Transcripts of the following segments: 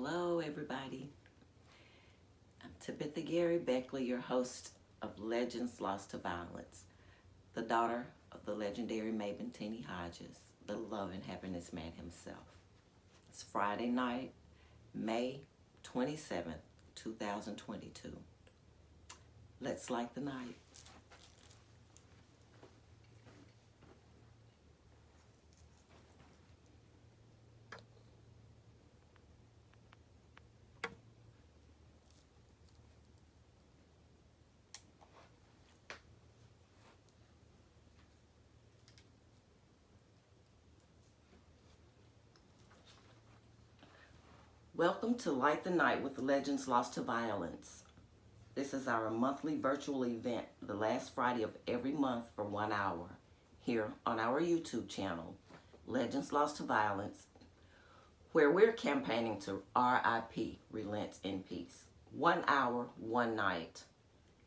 Hello, everybody. I'm Tabitha Gary Beckley, your host of Legends Lost to Violence, the daughter of the legendary Maven Teenie Hodges, the love and happiness man himself. It's Friday night, May 27th, 2022. Let's light the night. Welcome to Light the Night with Legends Lost to Violence. This is our monthly virtual event, the last Friday of every month for 1 hour, here on our YouTube channel, Legends Lost to Violence, where we're campaigning to R.I.P, Relent in Peace. 1 hour, one night,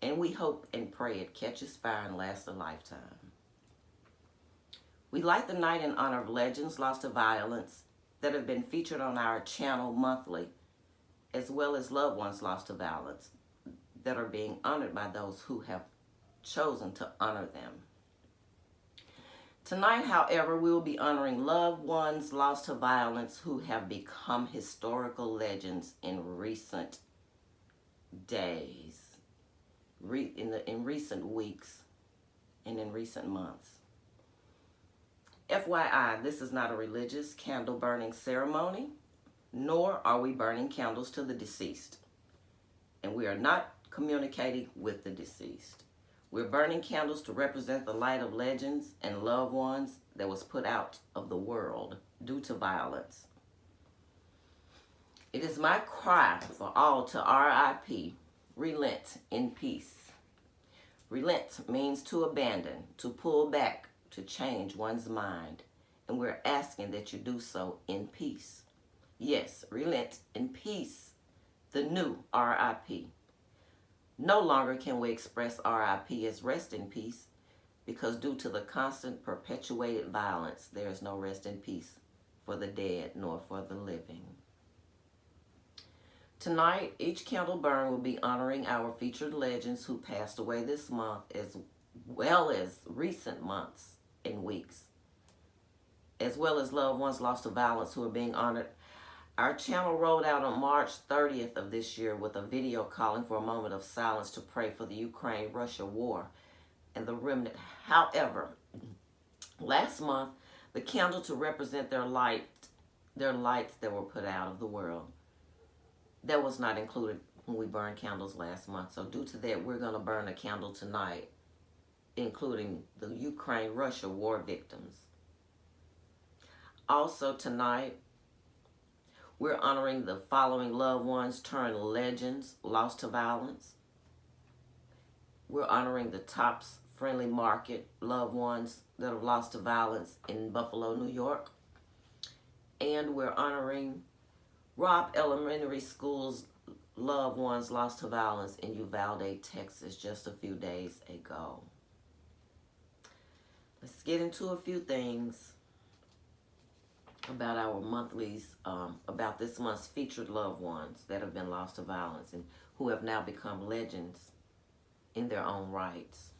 and we hope and pray it catches fire and lasts a lifetime. We light the night in honor of Legends Lost to Violence that have been featured on our channel monthly, as well as loved ones lost to violence that are being honored by those who have chosen to honor them. Tonight, however, we will be honoring loved ones lost to violence who have become historical legends in recent days, in recent weeks, and in recent months. FYI, this is not a religious candle burning ceremony, nor are we burning candles to the deceased. And we are not communicating with the deceased. We're burning candles to represent the light of legends and loved ones that was put out of the world due to violence. It is my cry for all to R.I.P, relent in peace. Relent means to abandon, to pull back, to change one's mind, and we're asking that you do so in peace. Yes, relent in peace, the new R.I.P. No longer can we express R.I.P. as rest in peace, because due to the constant perpetuated violence, there is no rest in peace for the dead nor for the living. Tonight, each candle burn will be honoring our featured legends who passed away this month, as well as recent months and weeks, as well as loved ones lost to violence who are being honored. Our channel rolled out on March 30th of this year with a video calling for a moment of silence to pray for the Ukraine-Russia war and the remnant. However, last month, the candle to represent their lights that were put out of the world, that was not included when we burned candles last month. So due to that, we're going to burn a candle tonight, including the Ukraine-Russia war victims. Also tonight, we're honoring the following loved ones turned legends lost to violence. We're honoring the Tops Friendly Market loved ones that have lost to violence in Buffalo, New York. And we're honoring ROBB Elementary School's loved ones lost to violence in Uvalde, Texas, just a few days ago. Let's get into a few things about our monthlies, about this month's featured loved ones that have been lost to violence and who have now become legends in their own rights.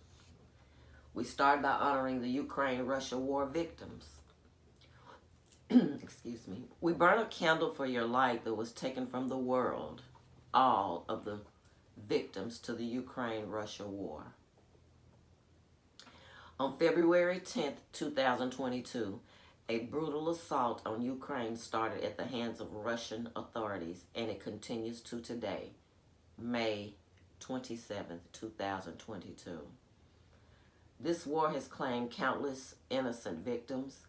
We start by honoring the Ukraine-Russia war victims. Excuse me. We burn a candle for your light that was taken from the world, all of the victims to the Ukraine-Russia war. On February 10th, 2022, a brutal assault on Ukraine started at the hands of Russian authorities, and it continues to today, May 27th, 2022. This war has claimed countless innocent victims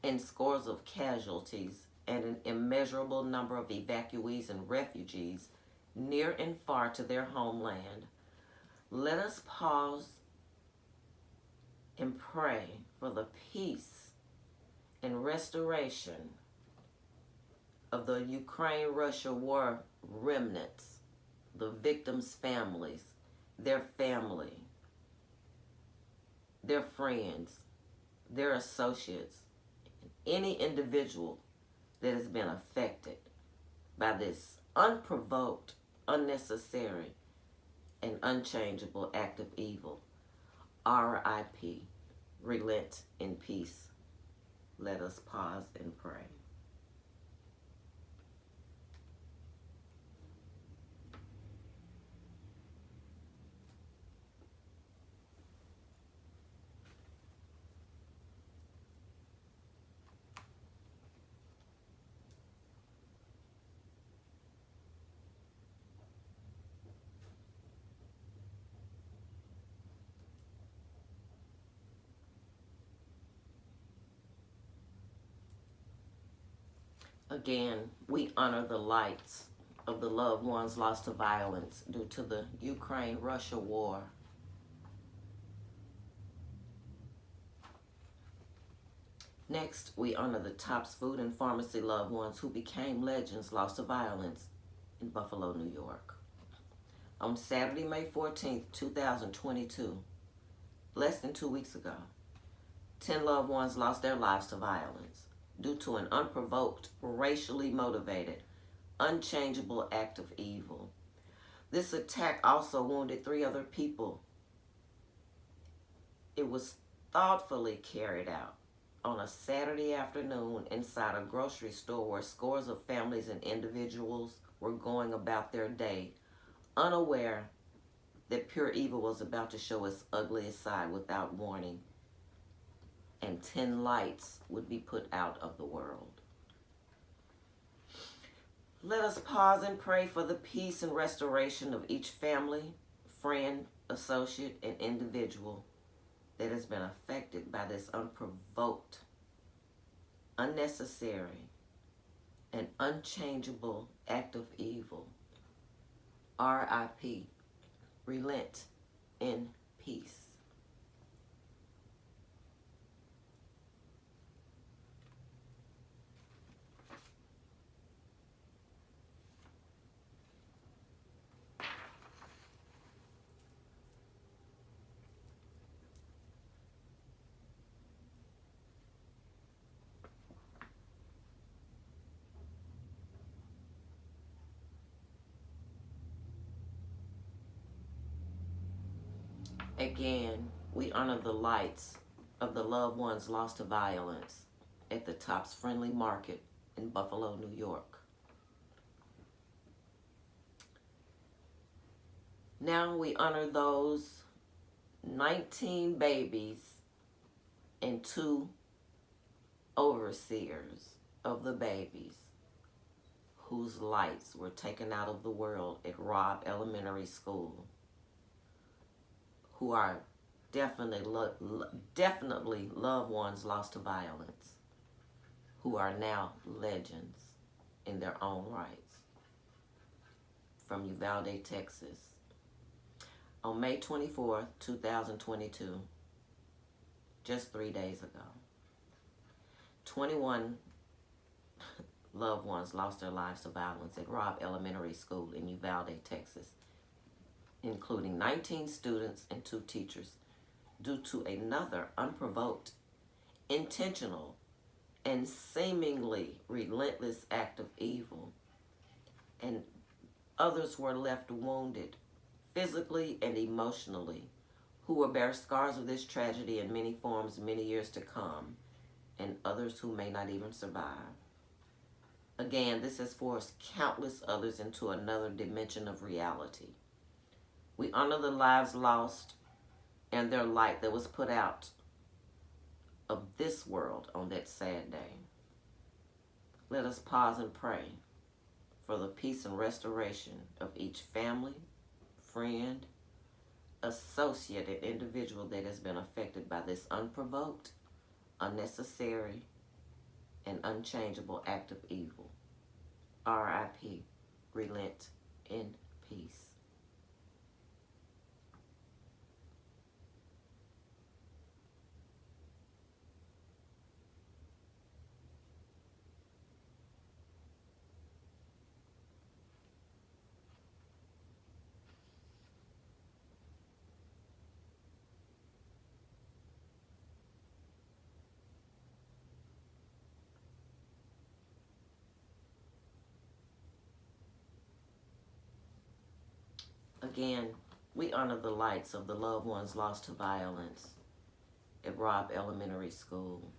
and scores of casualties and an immeasurable number of evacuees and refugees near and far to their homeland. Let us pause and pray for the peace and restoration of the Ukraine-Russia war remnants, the victims' families, their family, their friends, their associates, any individual that has been affected by this unprovoked, unnecessary, and unchangeable act of evil. R.I.P. Relent in peace. Let us pause and pray. Again, we honor the lights of the loved ones lost to violence due to the Ukraine-Russia war. Next, we honor the Tops Food and Pharmacy loved ones who became legends lost to violence in Buffalo, New York. On Saturday, May 14th, 2022, less than 2 weeks ago, 10 loved ones lost their lives to violence due to an unprovoked, racially motivated, unchangeable act of evil. This attack also wounded 3 other people. It was thoughtfully carried out on a Saturday afternoon inside a grocery store where scores of families and individuals were going about their day, unaware that pure evil was about to show its ugliest side without warning, and 10 lights would be put out of the world. Let us pause and pray for the peace and restoration of each family, friend, associate, and individual that has been affected by this unprovoked, unnecessary, and unchangeable act of evil. R.I.P. Relent in peace. Again, we honor the lights of the loved ones lost to violence at the Tops Friendly Market in Buffalo, New York. Now we honor those 19 babies and 2 overseers of the babies whose lights were taken out of the world at ROBB Elementary School, who are definitely loved ones lost to violence, who are now legends in their own rights. From Uvalde, Texas. On May 24th, 2022, just 3 days ago, 21 loved ones lost their lives to violence at ROBB Elementary School in Uvalde, Texas, including 19 students and 2 teachers, due to another unprovoked, intentional, and seemingly relentless act of evil. And others were left wounded, physically and emotionally, who will bear scars of this tragedy in many forms many years to come, and others who may not even survive. Again, this has forced countless others into another dimension of reality. We honor the lives lost and their light that was put out of this world on that sad day. Let us pause and pray for the peace and restoration of each family, friend, associate, and individual that has been affected by this unprovoked, unnecessary, and unchangeable act of evil. R.I.P. Relent in peace. Again, we honor the lights of the loved ones lost to violence at ROBB Elementary School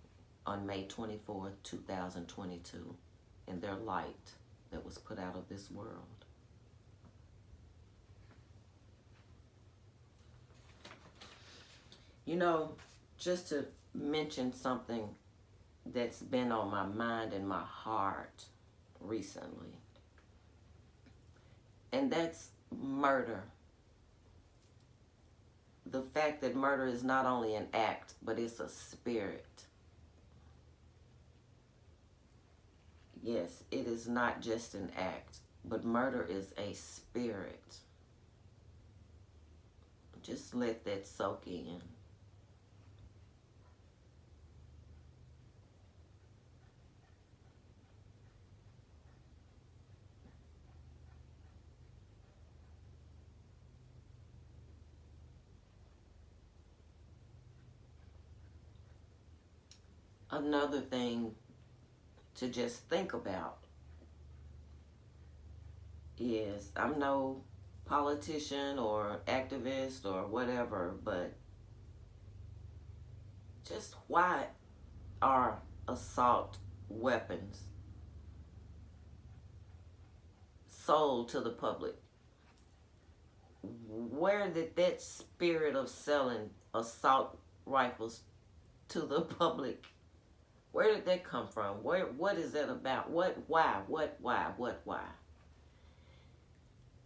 on May 24th, 2022, and their light that was put out of this world. You know, just to mention something that's been on my mind and my heart recently, and that's murder. The fact that murder is not only an act, but it's a spirit. Yes, it is not just an act, but murder is a spirit. Just let that soak in. Another thing to just think about is, I'm no politician or activist or whatever, but just why are assault weapons sold to the public? Where did that spirit of selling assault rifles to the public, where did that come from? What is that about? Why?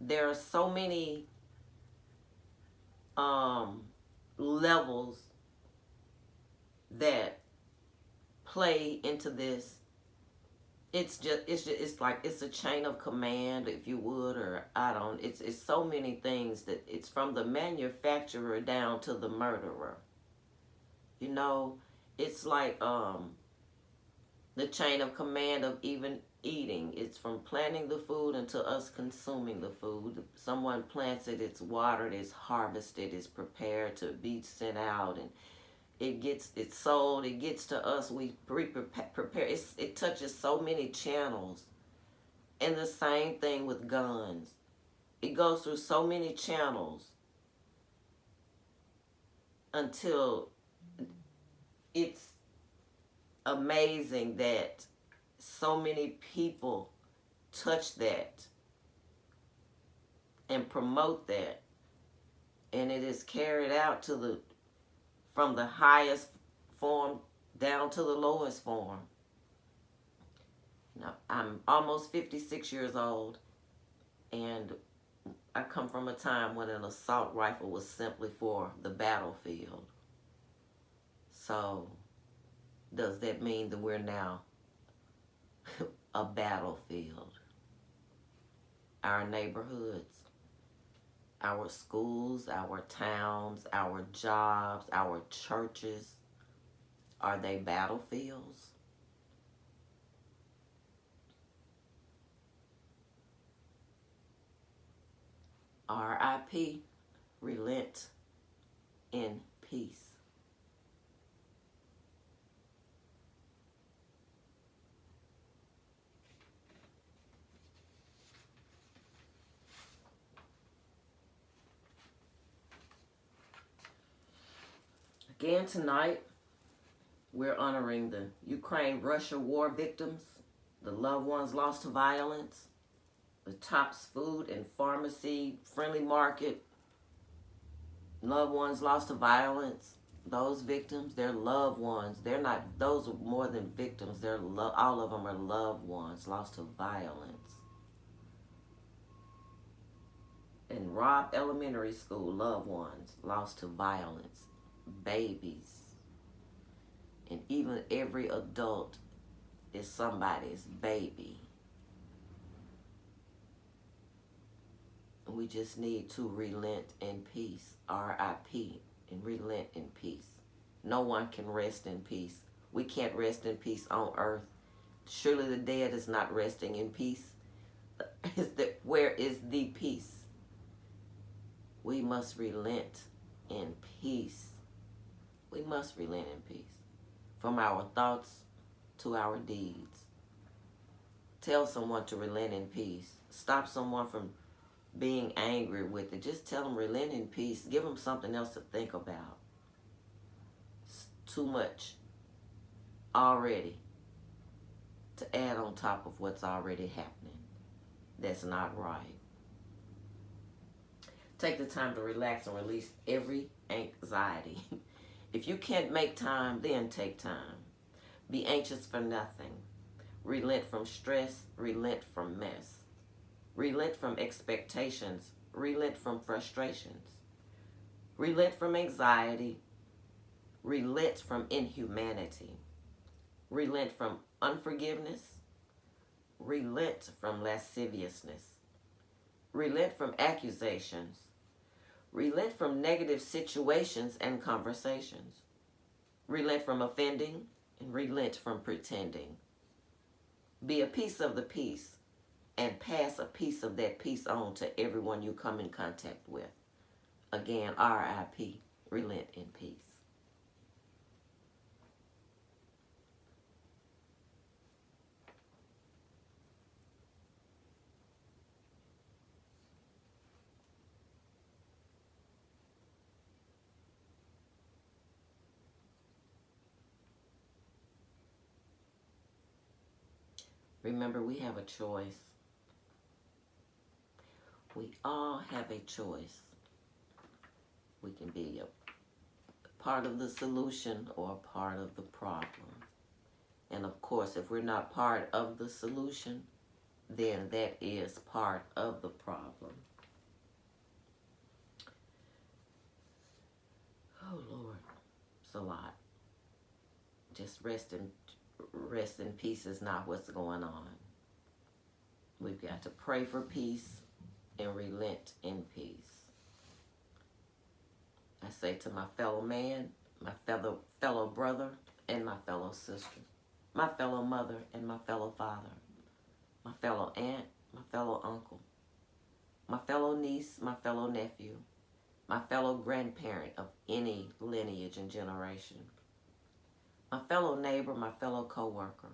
There are so many levels that play into this. It's like it's a chain of command, if you would, or it's so many things that it's from the manufacturer down to the murderer. You know, it's like the chain of command of even eating. It's from planting the food until us consuming the food. Someone plants it, it's watered, it's harvested, it's prepared to be sent out, and it's sold, it gets to us, we prepare. It touches so many channels. And the same thing with guns. It goes through so many channels until it's amazing that so many people touch that and promote that, and it is carried out to from the highest form down to the lowest form. Now, I'm almost 56 years old, and I come from a time when an assault rifle was simply for the battlefield. So, does that mean that we're now a battlefield? Our neighborhoods, our schools, our towns, our jobs, our churches, are they battlefields? R.I.P. Relent in peace. Again tonight, we're honoring the Ukraine-Russia war victims, the loved ones lost to violence, the Tops Food and Pharmacy Friendly Market, loved ones lost to violence. Those victims, they're loved ones. They're not, those are more than victims. They're all of them are loved ones lost to violence. In ROBB Elementary School, loved ones lost to violence. Babies, and even every adult is somebody's baby. We just need to relent in peace. R.I.P. and relent in peace. No one can rest in peace. We can't rest in peace on earth. Surely the dead is not resting in peace. Where is the peace? We must relent in peace. We must relent in peace. From our thoughts to our deeds. Tell someone to relent in peace. Stop someone from being angry with it. Just tell them relent in peace. Give them something else to think about. It's too much already to add on top of what's already happening. That's not right. Take the time to relax and release every anxiety. If you can't make time, then take time. Be anxious for nothing. Relent from stress. Relent from mess. Relent from expectations. Relent from frustrations. Relent from anxiety. Relent from inhumanity. Relent from unforgiveness. Relent from lasciviousness. Relent from accusations. Relent from negative situations and conversations. Relent from offending, and relent from pretending. Be a piece of the peace, and pass a piece of that peace on to everyone you come in contact with. Again, R.I.P. Relent in peace. Remember, we have a choice. We all have a choice. We can be a part of the solution or a part of the problem. And of course, if we're not part of the solution, then that is part of the problem. Oh, Lord, it's a lot. Just rest in peace is not what's going on. We've got to pray for peace and relent in peace. I say to my fellow man, my fellow brother, and my fellow sister, my fellow mother and my fellow father, my fellow aunt, my fellow uncle, my fellow niece, my fellow nephew, my fellow grandparent of any lineage and generation, my fellow neighbor, my fellow co-worker,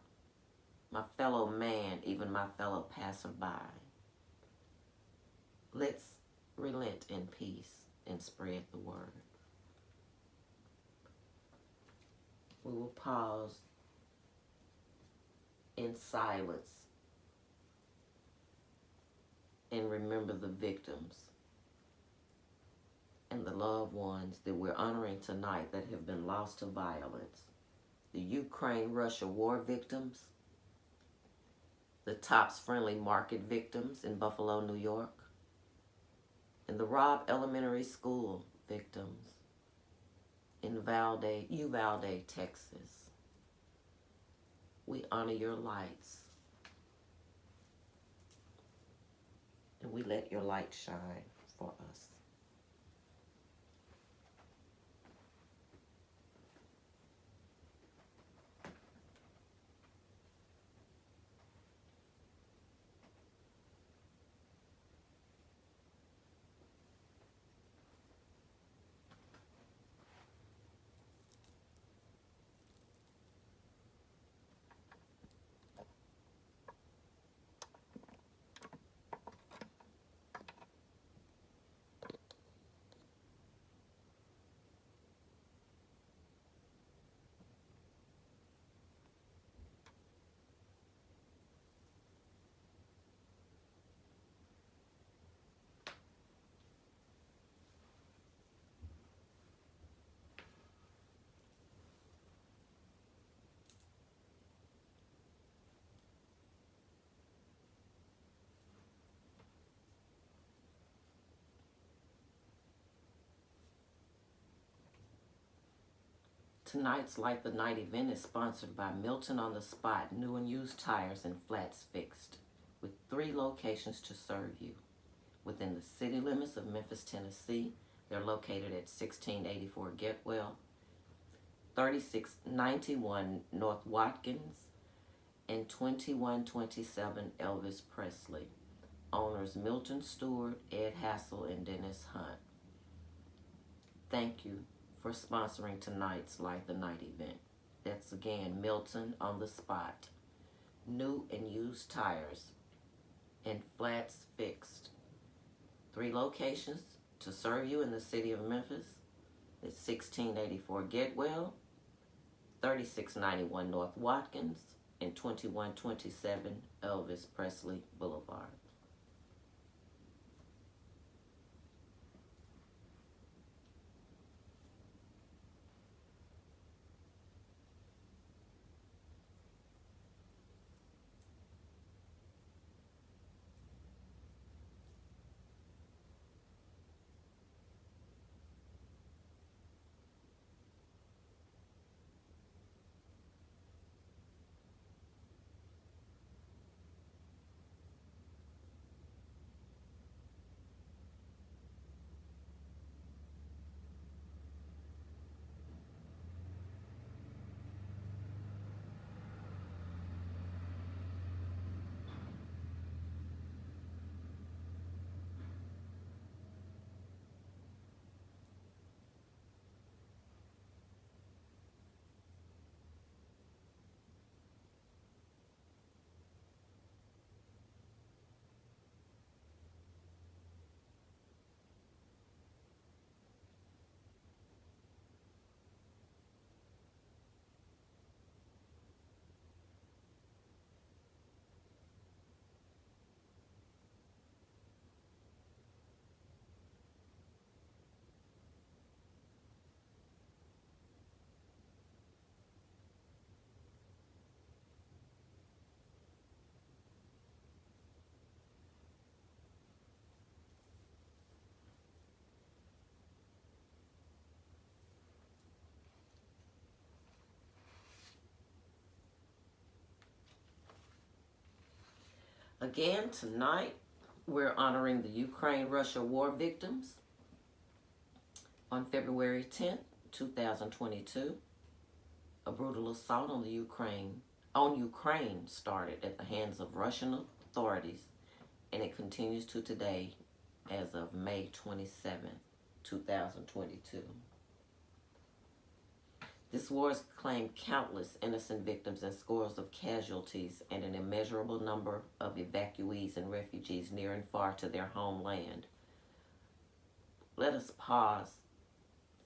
my fellow man, even my fellow passerby. Let's relent in peace and spread the word. We will pause in silence and remember the victims and the loved ones that we're honoring tonight that have been lost to violence. The Ukraine-Russia war victims, the Tops Friendly Market victims in Buffalo, New York, and the ROBB Elementary School victims in Uvalde, Texas. We honor your lights, and we let your light shine for us. Tonight's Light the Night event is sponsored by MILTON on the Spot, new and used tires and flats fixed, with 3 locations to serve you. Within the city limits of Memphis, Tennessee, they're located at 1684 Getwell, 3691 North Watkins, and 2127 Elvis Presley. Owners Milton Stewart, Ed Hassel, and Dennis Hunt. Thank you for sponsoring tonight's Light the Night event. That's again MILTON on the Spot. New and used tires and flats fixed. 3 locations to serve you in the city of Memphis. It's 1684 Getwell, 3691 North Watkins, and 2127 Elvis Presley Boulevard. Again, tonight, we're honoring the Ukraine-Russia war victims. On February 10th, 2022, a brutal assault on Ukraine started at the hands of Russian authorities, and it continues to today as of May 27th, 2022. This war has claimed countless innocent victims and scores of casualties and an immeasurable number of evacuees and refugees near and far to their homeland. Let us pause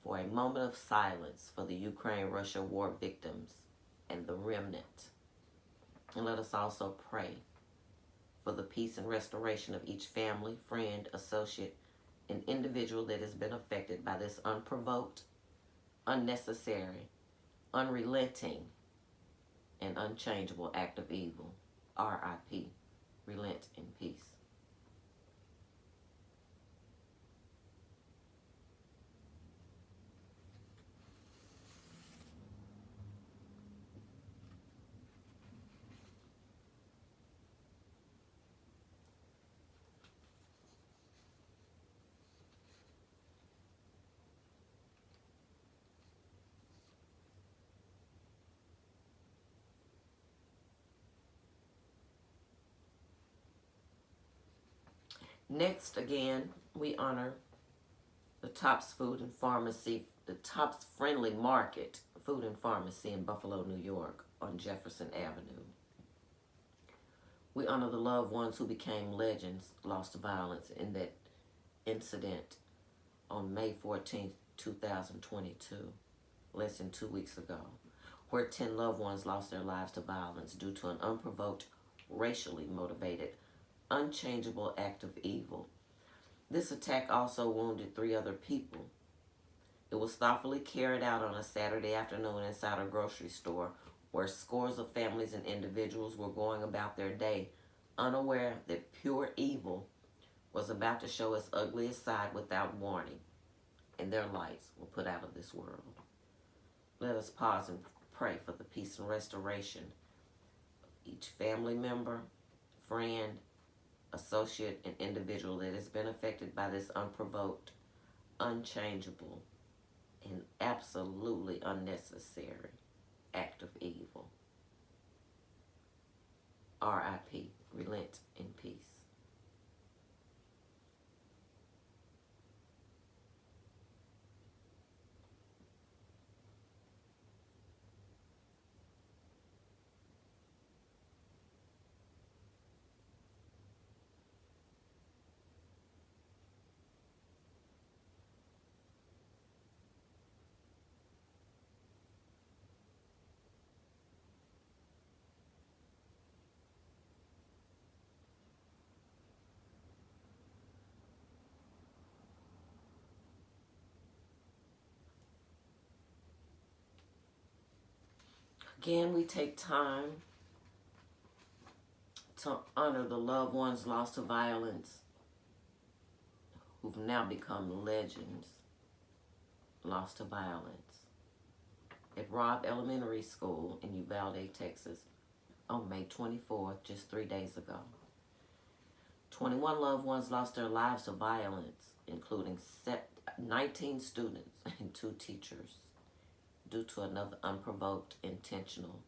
for a moment of silence for the Ukraine-Russia war victims and the remnant. And let us also pray for the peace and restoration of each family, friend, associate, and individual that has been affected by this unprovoked, unnecessary, unrelenting, and unchangeable act of evil. R.I.P. Relent in peace. Next, again, we honor the Tops Food and Pharmacy, the Tops Friendly Market Food and Pharmacy in Buffalo, New York on Jefferson Avenue. We honor the loved ones who became legends, lost to violence in that incident on May 14th, 2022, less than 2 weeks ago, where 10 loved ones lost their lives to violence due to an unprovoked, racially motivated, unchangeable act of evil. This attack also wounded 3 other people. It was thoughtfully carried out on a Saturday afternoon inside a grocery store where scores of families and individuals were going about their day unaware that pure evil was about to show its ugliest side without warning, and their lights were put out of this world. Let us pause and pray for the peace and restoration of each family member, friend, associate, and individual that has been affected by this unprovoked, unchangeable, and absolutely unnecessary act of evil. R.I.P. Relent in peace. Again, we take time to honor the loved ones lost to violence who've now become legends lost to violence. At ROBB Elementary School in Uvalde, Texas, on May 24th, just 3 days ago, 21 loved ones lost their lives to violence, including 19 students and 2 teachers, due to another unprovoked, intentional,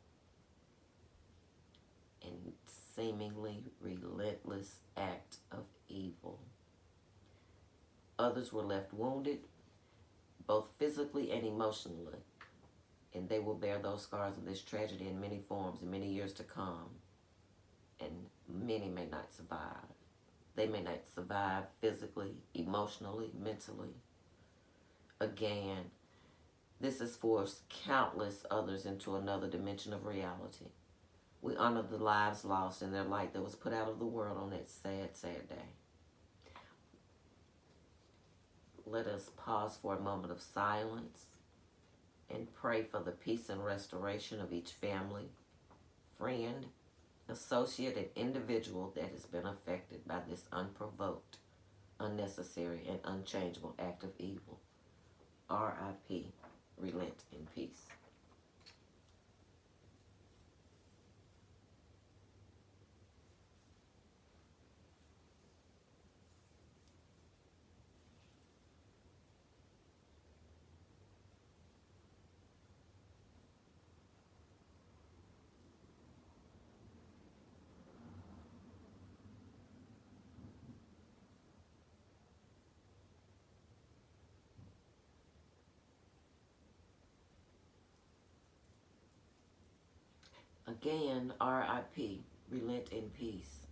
and seemingly relentless act of evil. Others were left wounded, both physically and emotionally, and they will bear those scars of this tragedy in many forms in many years to come, and many may not survive. They may not survive physically, emotionally, mentally. Again, this has forced countless others into another dimension of reality. We honor the lives lost and their light that was put out of the world on that sad, sad day. Let us pause for a moment of silence and pray for the peace and restoration of each family, friend, associate, and individual that has been affected by this unprovoked, unnecessary, and unchangeable act of evil. R.I.P. Relent in peace. Again, R.I.P. Relent in peace.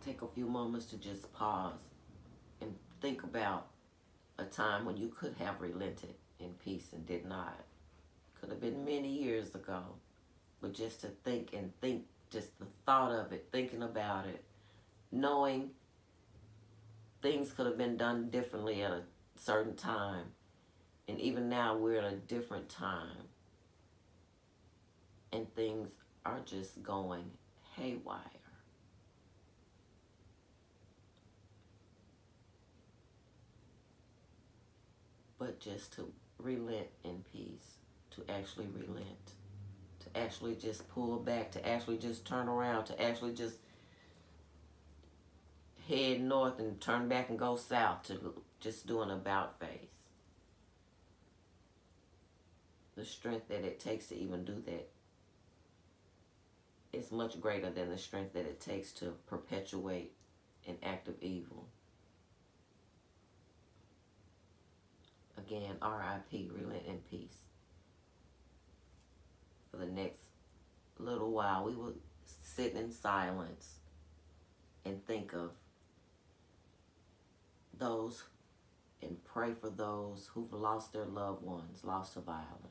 Take a few moments to just pause and think about a time when you could have relented in peace and did not. Could have been many years ago, but just to think, just the thought of it, thinking about it, knowing things could have been done differently at a certain time, and even now we're in a different time, and things are just going haywire. But just to relent in peace, to actually relent, to actually just pull back, to actually just turn around, to actually just head north and turn back and go south, to just do an about face. The strength that it takes to even do that is much greater than the strength that it takes to perpetuate an act of evil. Again, R.I.P. Relent in peace. For the next little while, we will sit in silence and think of those and pray for those who've lost their loved ones, lost to violence.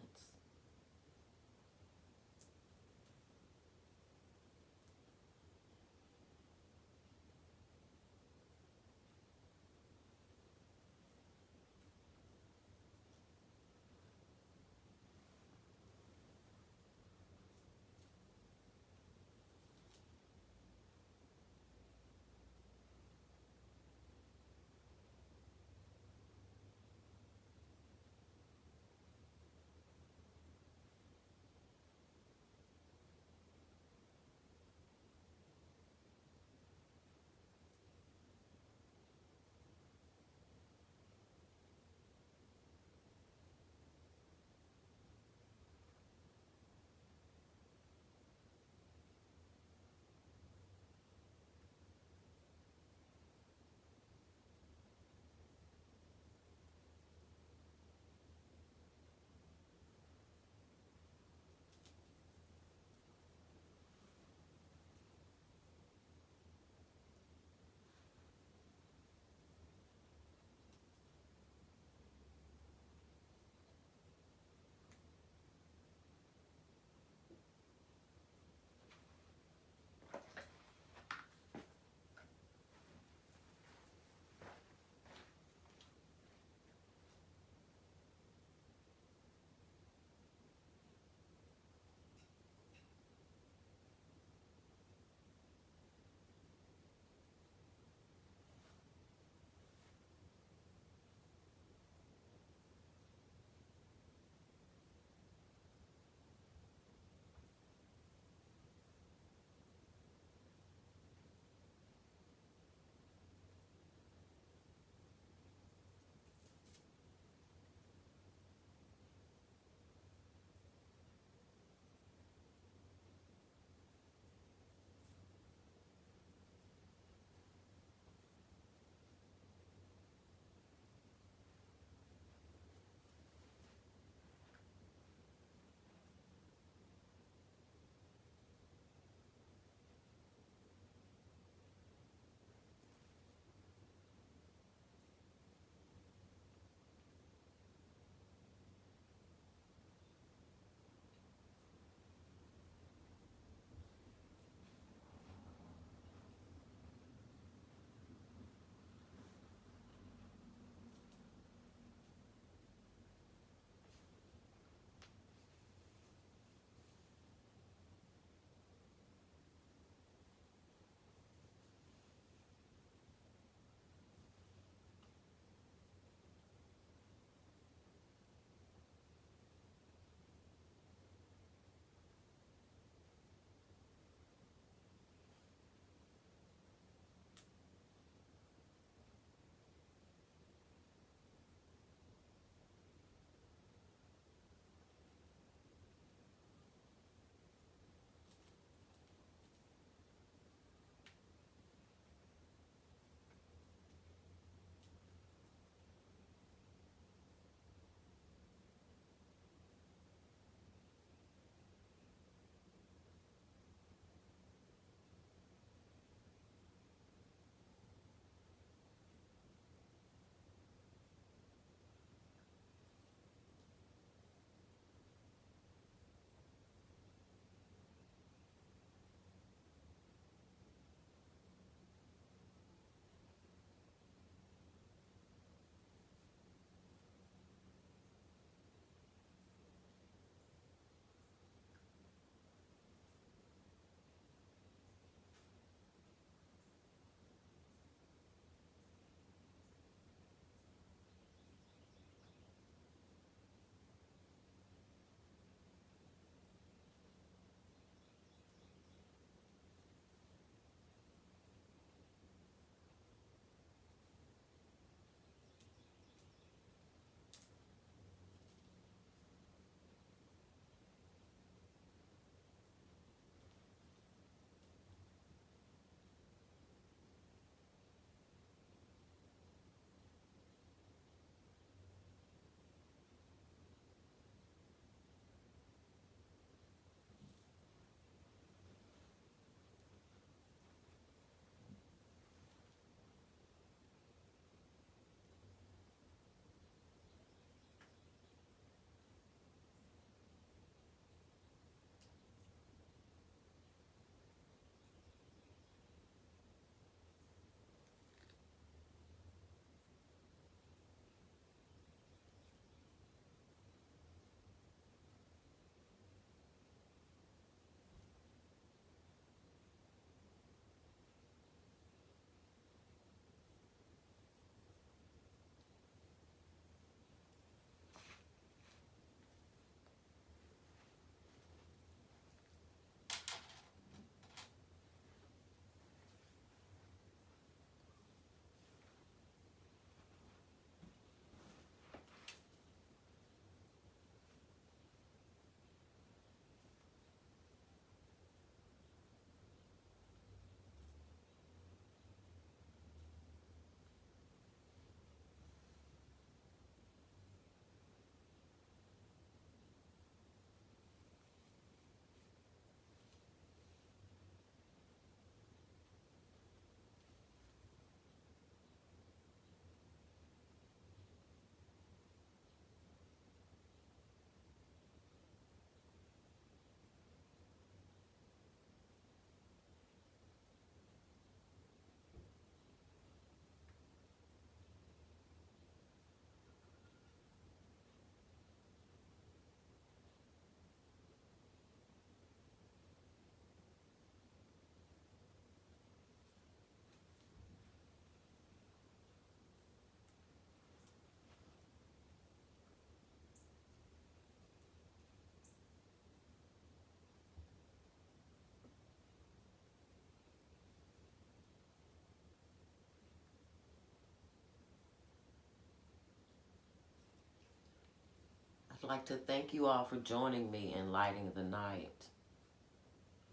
I'd like to thank you all for joining me in Lighting the Night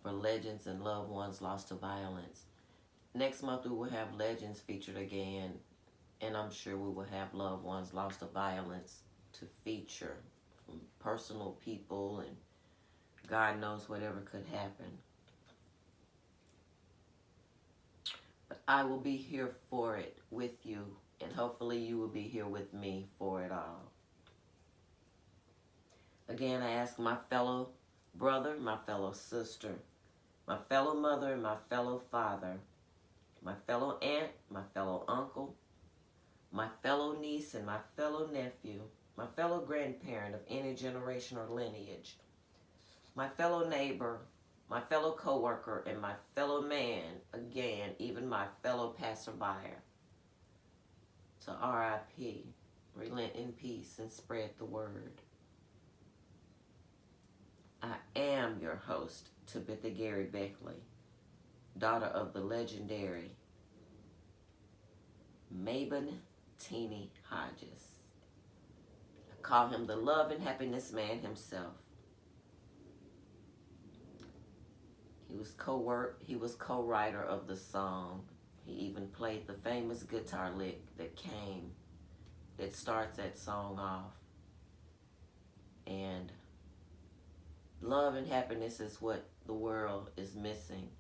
for Legends and Loved Ones Lost to Violence. Next month we will have Legends featured again, and I'm sure we will have Loved Ones Lost to Violence to feature from personal people, and God knows whatever could happen. But I will be here for it with you, and hopefully you will be here with me for it all. Again, I ask my fellow brother, my fellow sister, my fellow mother, my fellow father, my fellow aunt, my fellow uncle, my fellow niece and my fellow nephew, my fellow grandparent of any generation or lineage, my fellow neighbor, my fellow co-worker, and my fellow man, again, even my fellow passerby, to R.I.P. Relent in peace and spread the word. I am your host, Tabitha Gary Beckley, daughter of the legendary Mabon Teeny Hodges. I call him the love and happiness man himself. He was co-writer of the song. He even played the famous guitar lick that starts that song off. And love and happiness is what the world is missing.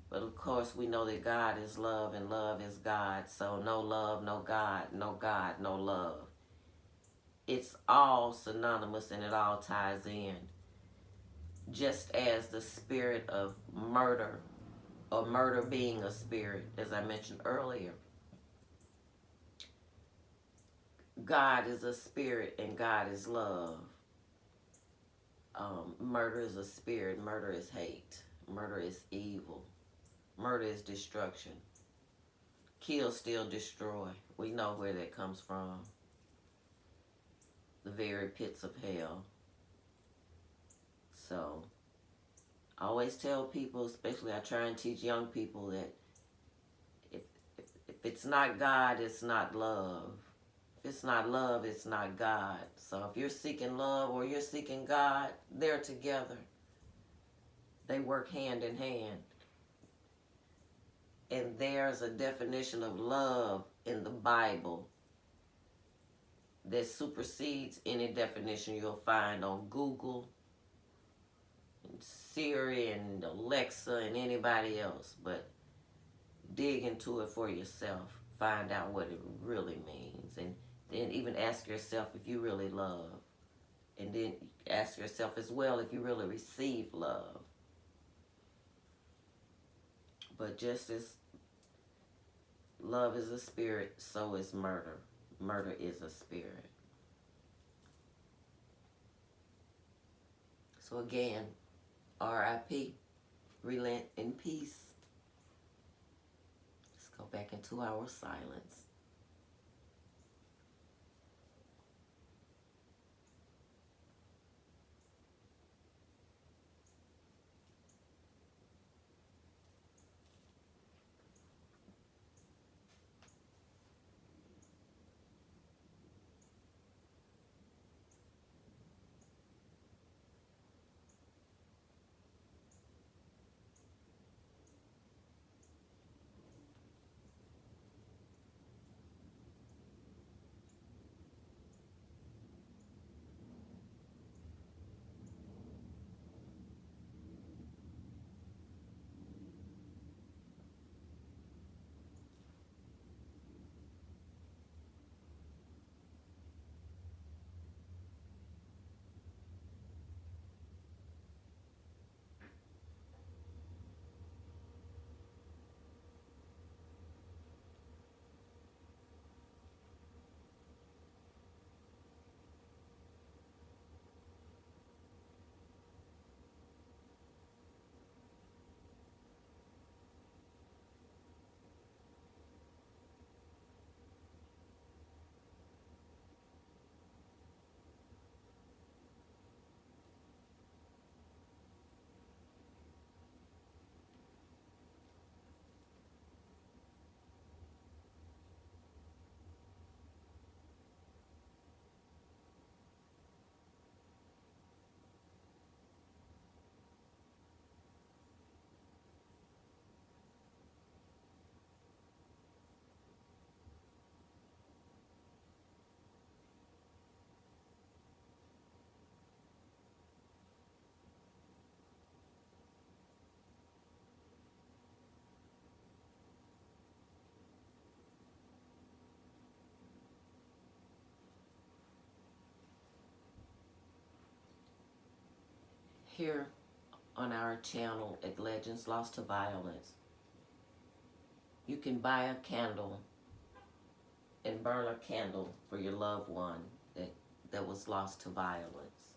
But of course we know that God is love and love is God. So no love, no God, no God, no love. It's all synonymous and it all ties in. Just as the spirit of murder, or murder being a spirit, as I mentioned earlier. God is a spirit and God is love. Murder is a spirit. Murder is hate. Murder is evil. Murder is destruction. Kill, steal, destroy. We know where that comes from. The very pits of hell. So, I always tell people, especially I try and teach young people, that if it's not God, it's not love. If it's not love, it's not God. So if you're seeking love or you're seeking God, they're together. They work hand in hand. And there's a definition of love in the Bible that supersedes any definition you'll find on Google, and Siri, and Alexa, and anybody else. But dig into it for yourself. Find out what it really means. And then even ask yourself if you really love. And then ask yourself as well if you really receive love. But just as love is a spirit, so is murder. Murder is a spirit. So again, R.I.P. Relent in peace. Let's go back into our silence. here on our channel at Legends Lost to Violence, you can buy a candle and burn a candle for your loved one that was lost to violence.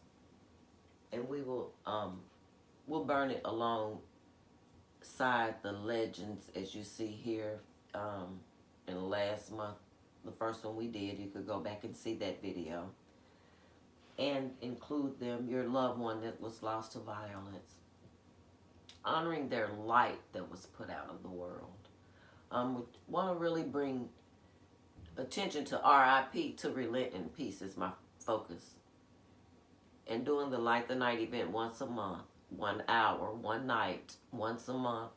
And we will we'll burn it alongside the legends, as you see here. In last month, the first one we did, you could go back and see that video, and include them, your loved one that was lost to violence, honoring their light that was put out of the world. We want to really bring attention to R.I.P. to Relent in Peace is my focus. And doing the Light the Night event once a month, 1 hour, one night, once a month,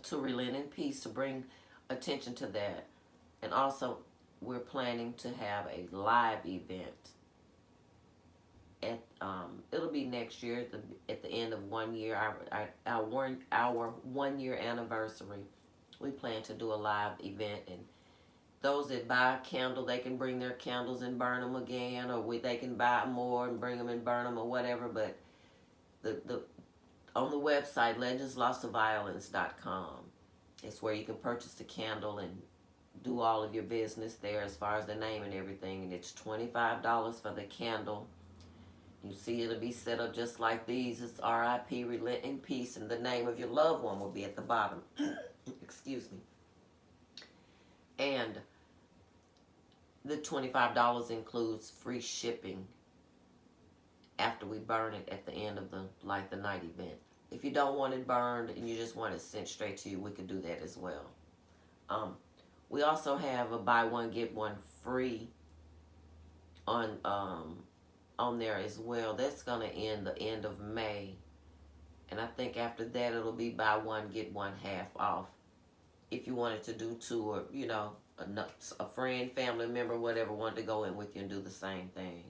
to Relent in Peace, to bring attention to that. And also, we're planning to have a live event. It'll be next year at the end of 1 year, our 1 year anniversary. We plan to do a live event, and those that buy a candle, they can bring their candles and burn them again, or they can buy more and bring them and burn them, or whatever. But on the website, legendslosttoviolence.com, it's where you can purchase the candle and do all of your business there as far as the name and everything. And it's $25 for the candle. You see, it'll be set up just like these. It's R.I.P. Relent in Peace, and the name of your loved one will be at the bottom. Excuse me. And the $25 includes free shipping after we burn it at the end of the Light the Night event. If you don't want it burned and you just want it sent straight to you, we could do that as well. We also have a buy one get one free on there as well. That's gonna end the end of May, and I think after that it'll be buy one get one half off. If you wanted to do two, or a friend, family member, whatever, wanted to go in with you and do the same thing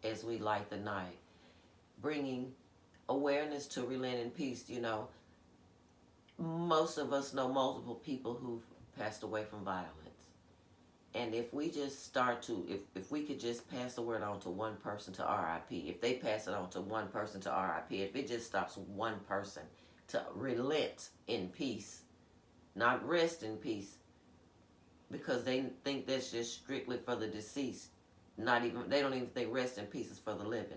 as we light the night, bringing awareness to Relent in Peace. Most of us know multiple people who've passed away from violence. And if we just start to, if we could just pass the word on to one person to R.I.P., if they pass it on to one person to R.I.P., if it just stops one person to relent in peace, not rest in peace, because they think that's just strictly for the deceased. They don't even think rest in peace is for the living.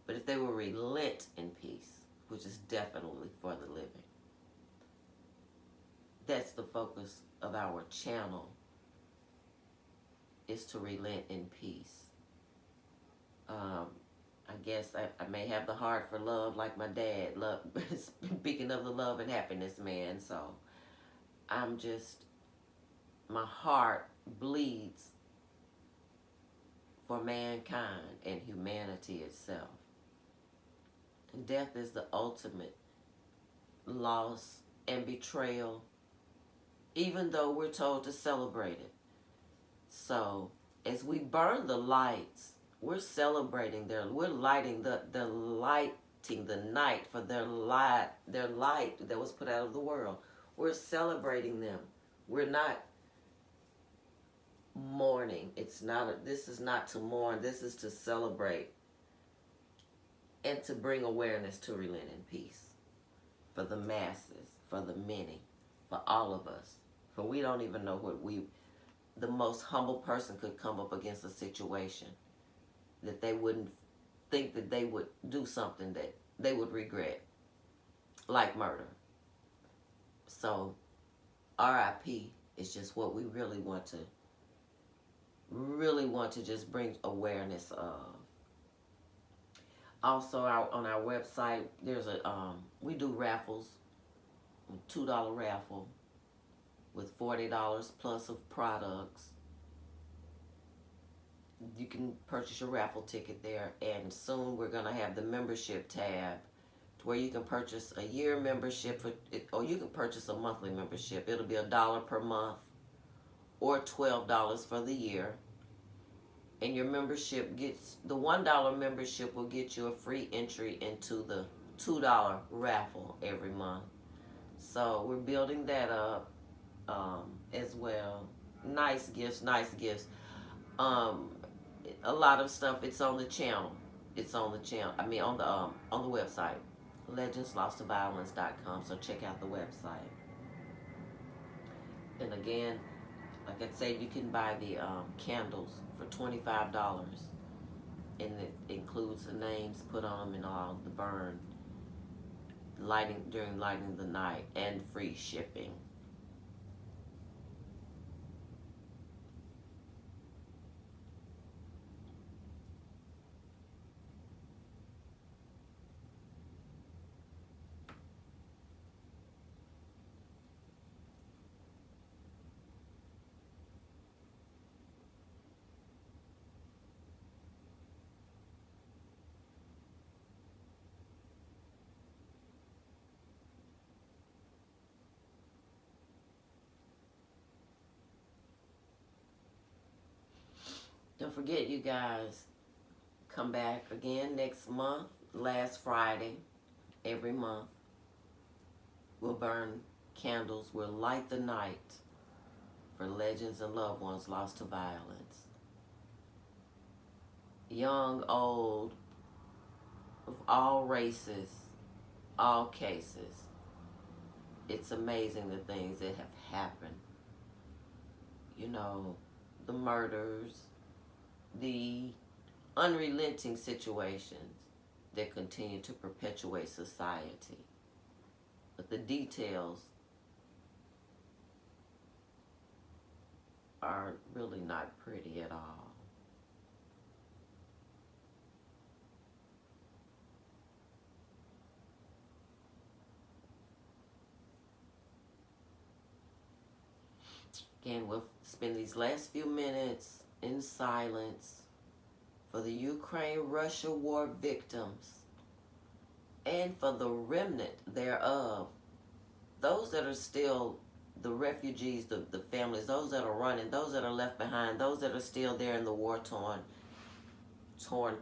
But if they will relent in peace, which is definitely for the living, that's the focus of our channel, is to relent in peace. I guess I may have the heart for love like my dad. Love, speaking of the love and happiness man, so my heart bleeds for mankind and humanity itself. Death is the ultimate loss and betrayal, even though we're told to celebrate it. So as we burn the lights, we're celebrating we're lighting lighting the night for their light that was put out of the world. We're celebrating them. We're not mourning. This is not to mourn. This is to celebrate and to bring awareness to Relent in Peace for the masses, for the many, for all of us. For we don't even know the most humble person could come up against a situation that they wouldn't think that they would do something that they would regret, like murder. So R.I.P. is just what we really want to just bring awareness of. Also, on our website, there's we do raffles, $2 raffle with $40 plus of products. You can purchase your raffle ticket there, and soon we're gonna have the membership tab, to where you can purchase a year membership or you can purchase a monthly membership. It'll be $1 per month or $12 for the year. And your membership the $1 membership will get you a free entry into the $2 raffle every month. So we're building that up as well. Nice gifts. A lot of stuff, it's on the channel. It's on the channel. I mean, on the website, legendslosttoviolence.com. So check out the website. And again, like I said, you can buy the candles for $25, and it includes the names put on them and all the burn lighting during lighting the night, and free shipping. Don't forget, you guys, come back again next month, last Friday, every month. We'll burn candles. We'll light the night for legends and loved ones lost to violence. Young, old, of all races, all cases. It's amazing the things that have happened. You know, the murders, the unrelenting situations that continue to perpetuate society. But the details are really not pretty at all. Again, we'll spend these last few minutes in silence for the Ukraine-Russia war victims and for the remnant thereof. Those that are still the refugees, the families, those that are running, those that are left behind, those that are still there in the war-torn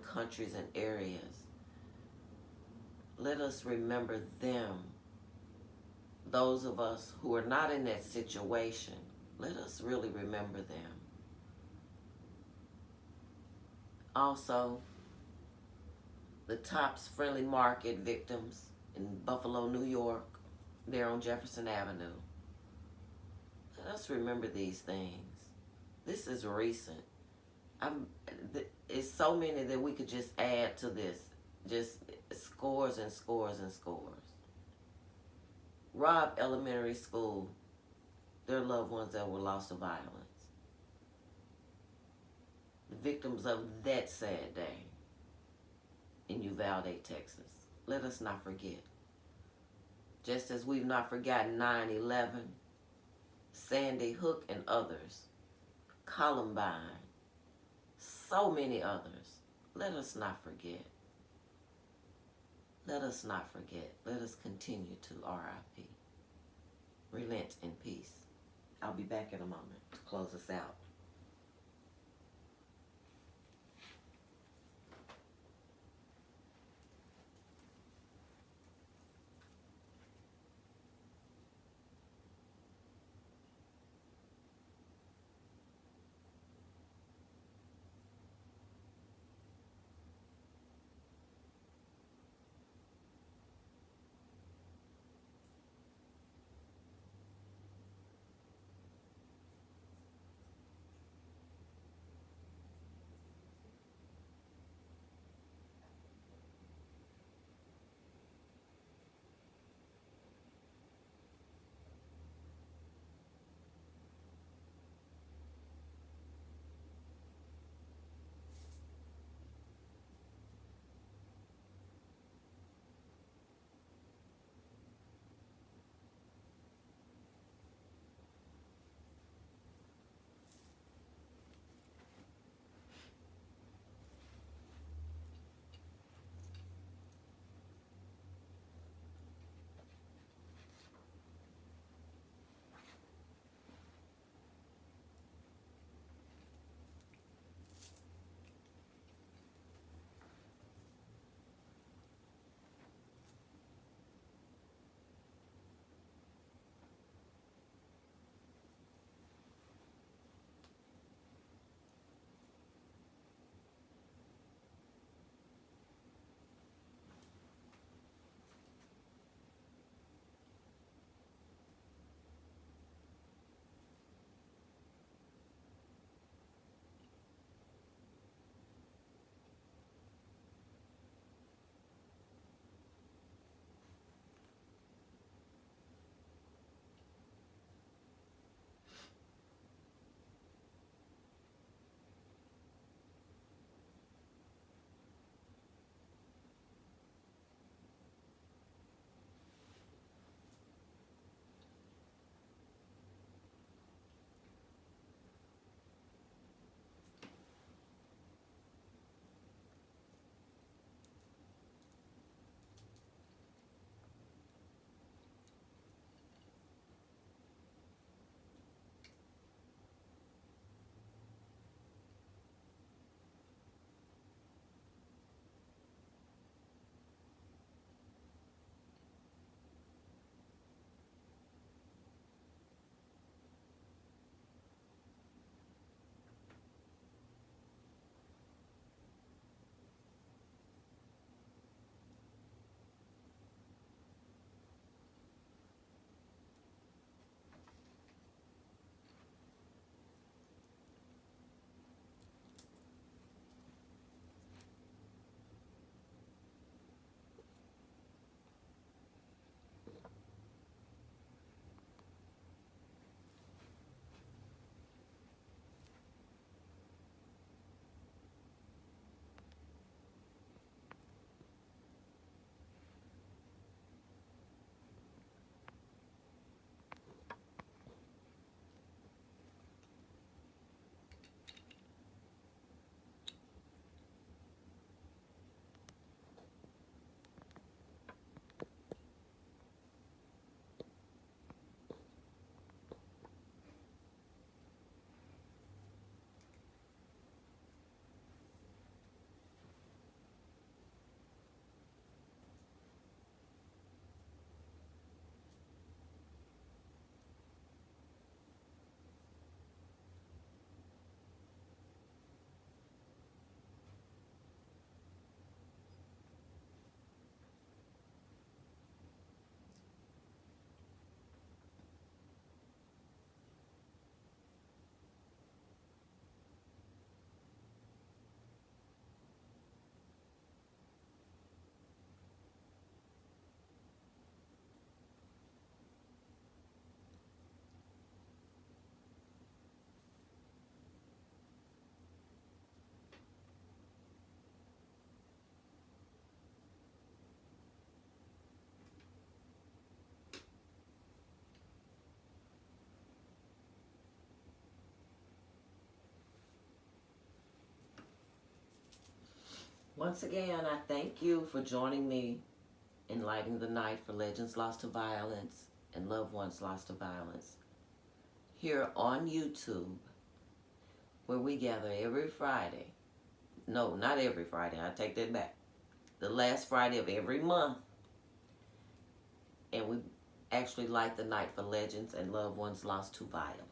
countries and areas. Let us remember them. Those of us who are not in that situation, let us really remember them. Also, the Tops Friendly Market victims in Buffalo, New York, they're on Jefferson Avenue. Let us remember these things. This is recent. It's so many that we could just add to this. Just scores and scores and scores. ROBB Elementary School, their loved ones that were lost to violence. The victims of that sad day in Uvalde, Texas. Let us not forget. Just as we've not forgotten 9/11, Sandy Hook and others, Columbine, so many others. Let us not forget. Let us not forget. Let us continue to R.I.P. Relent in peace. I'll be back in a moment to close us out. Once again, I thank you for joining me in lighting the night for legends lost to violence and loved ones lost to violence here on YouTube, where we gather every Friday. No, not every Friday. I take that back. The last Friday of every month. And we actually light the night for legends and loved ones lost to violence.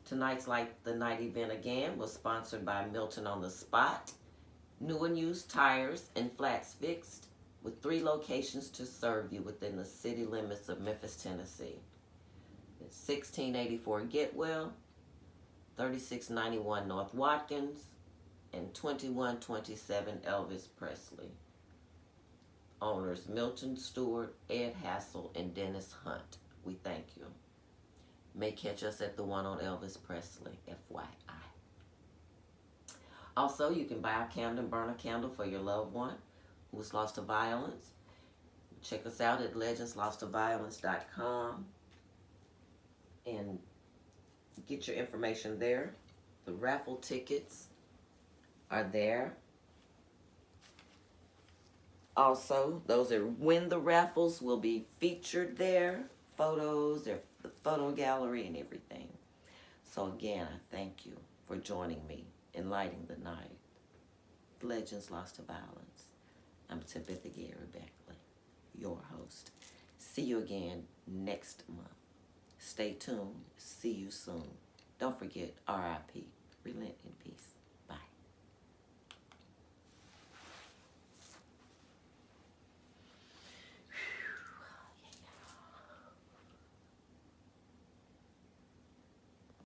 Tonight's Light the Night event again was sponsored by MILTON on the Spot. New and used tires and flats fixed, with 3 locations to serve you within the city limits of Memphis, Tennessee. It's 1684 Getwell, 3691 North Watkins, and 2127 Elvis Presley. Owners Milton Stewart, Ed Hassel, and Dennis Hunt. We thank you. May catch us at the one on Elvis Presley, FYI. Also, you can buy a candle and burn a candle for your loved one who was lost to violence. Check us out at legendslosttoviolence.com and get your information there. The raffle tickets are there. Also, those that win the raffles will be featured there. Photos, the photo gallery, and everything. So again, I thank you for joining me in lighting the night. Legends Lost to Violence. I'm Tabitha Gary Beckley, your host. See you again next month. Stay tuned. See you soon. Don't forget, R.I.P. Relent in peace.